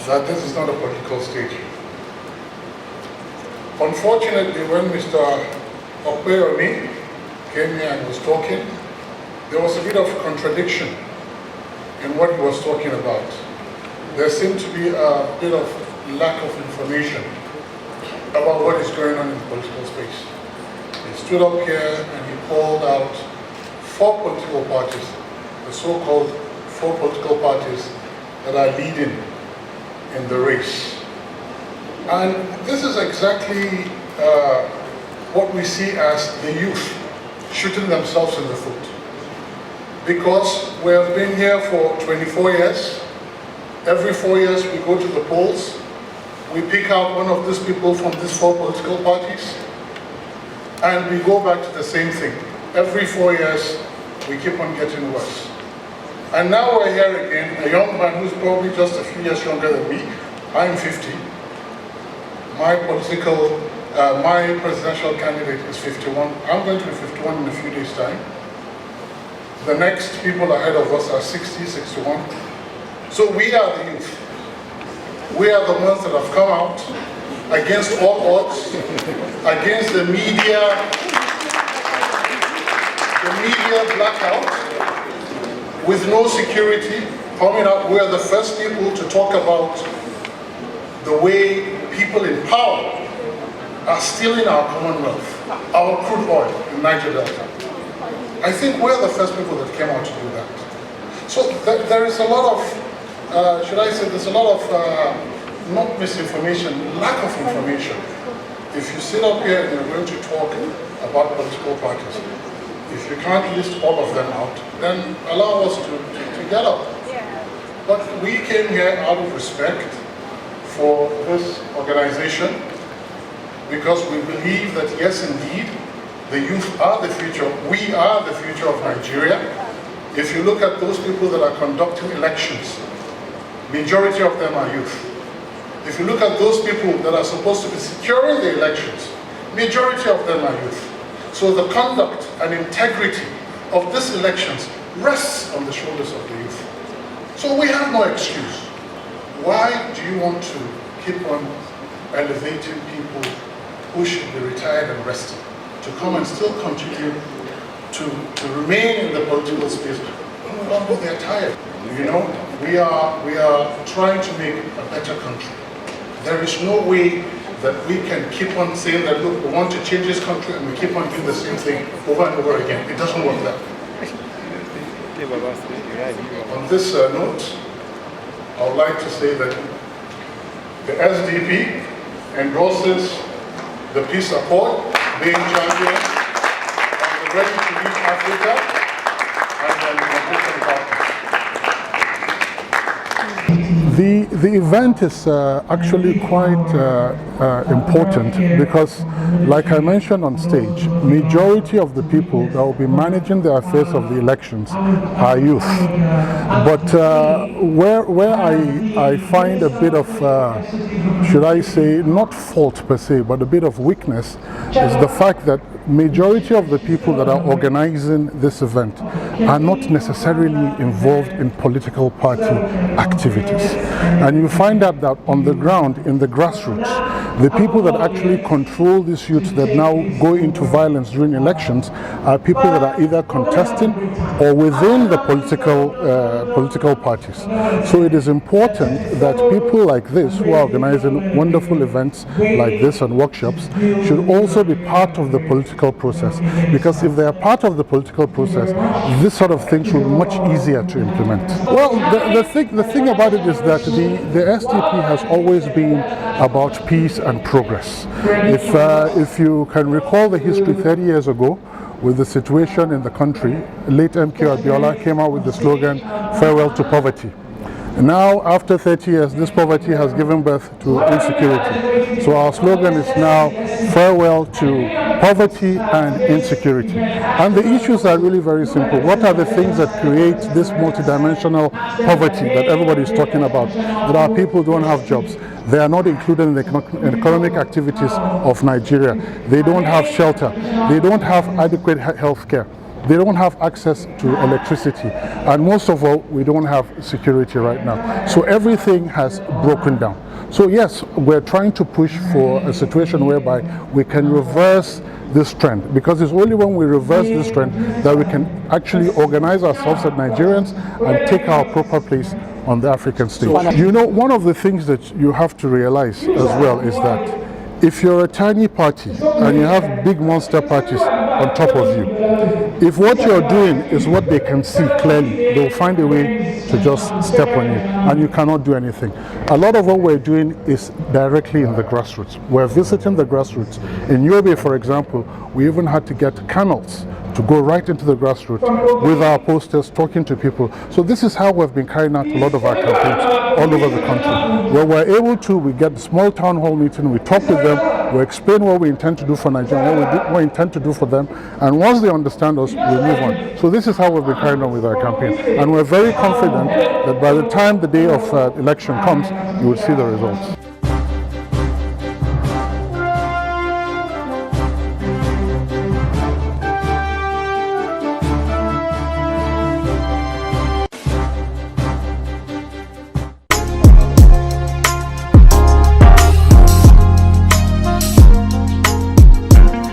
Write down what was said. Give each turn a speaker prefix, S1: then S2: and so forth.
S1: that this is not a political stage. Unfortunately, when Mr. Okpeyomi came here and was talking, there was a bit of contradiction in what he was talking about. There seemed to be a bit of lack of information about what is going on in the political space. He stood up here and he called out 4 political parties, the so-called 4 political parties that are leading in the race. And this is exactly what we see as the youth shooting themselves in the foot. Because we have been here for 24 years. Every 4 years we go to the polls. We pick out one of these people from these 4 political parties. And we go back to the same thing. Every 4 years we keep on getting worse. And now we're here again, a young man who's probably just a few years younger than me. I'm 50. My presidential candidate is 51. I'm going to be 51 in a few days' time. The next people ahead of us are 60, 61. So we are the youth. We are the ones that have come out against all odds, against the media blackout, with no security, coming out. We are the first people to talk about the way people in power are stealing our commonwealth, our crude oil in Niger Delta. I think we're the first people that came out to do that. So there is a lot of, should I say, there's a lot of, not misinformation, lack of information. If you sit up here and you're going to talk about political parties, if you can't list all of them out, then allow us to get up. But we came here out of respect for this organization, because we believe that yes, indeed, the youth are the future. We are the future of Nigeria. If you look at those people that are conducting elections, majority of them are youth. If you look at those people that are supposed to be securing the elections, majority of them are youth. So the conduct and integrity of these elections rests on the shoulders of the youth. So we have no excuse. Why do you want to keep on elevating people who should be retired and resting to come and still continue to remain in the political space? No longer they're tired. You know, we are trying to make a better country. There is no way that we can keep on saying that, look, we want to change this country, and we keep on doing the same thing over and over again. It doesn't work that way. On this note, I would like to say that the SDP endorses the peace accord being championed on the Ready to Lead Africa and the Democratic Party. The event is actually quite important because, like I mentioned on stage, majority of the people that will be managing the affairs of the elections are youth. But where I find a bit of, should I say, not fault per se, but a bit of weakness, is the fact that majority of the people that are organizing this event are not necessarily involved in political party activities. And you find out that on the ground, in the grassroots, the people that actually control these youths that now go into violence during elections are people that are either contesting or within the political parties. So it is important that people like this, who are organizing wonderful events like this and workshops, should also be part of the political process. Because if they are part of the political process, this sort of things will be much easier to implement. Well, the thing about it is that the SDP has always been about peace and progress. If you can recall the history 30 years ago, with the situation in the country, late MK Abiola came out with the slogan, "Farewell to poverty." Now, after 30 years, this poverty has given birth to insecurity. So our slogan is now, "Farewell to poverty and insecurity." And the issues are really very simple. What are the things that create this multidimensional poverty that everybody is talking about? That our people don't have jobs. They are not included in the economic activities of Nigeria. They don't have shelter. They don't have adequate health care. they don't have access to electricity, and most of all, we don't have security right now. So everything has broken down. So yes, we're trying to push for a situation whereby we can reverse this trend, because it's only when we reverse this trend that we can actually organize ourselves as Nigerians and take our proper place on the African stage. You know, one of the things that you have to realize as well is that if you're a tiny party and you have big monster parties on top of you, if what you're doing is what they can see clearly, they'll find a way to just step on you and you cannot do anything. A lot of what we're doing is directly in the grassroots. We're visiting the grassroots. In Yobe, for example, we even had to get camels to go right into the grassroots with our posters, talking to people. So this is how we've been carrying out a lot of our campaigns all over the country. Where we're able to, we get a small town hall meeting, we talk with them, we explain what we intend to do for Nigeria, what we intend to do for them, and once they understand us, we move on. So this is how we've been carrying on with our campaign. And we're very confident that by the time the day of election comes, you will see the results.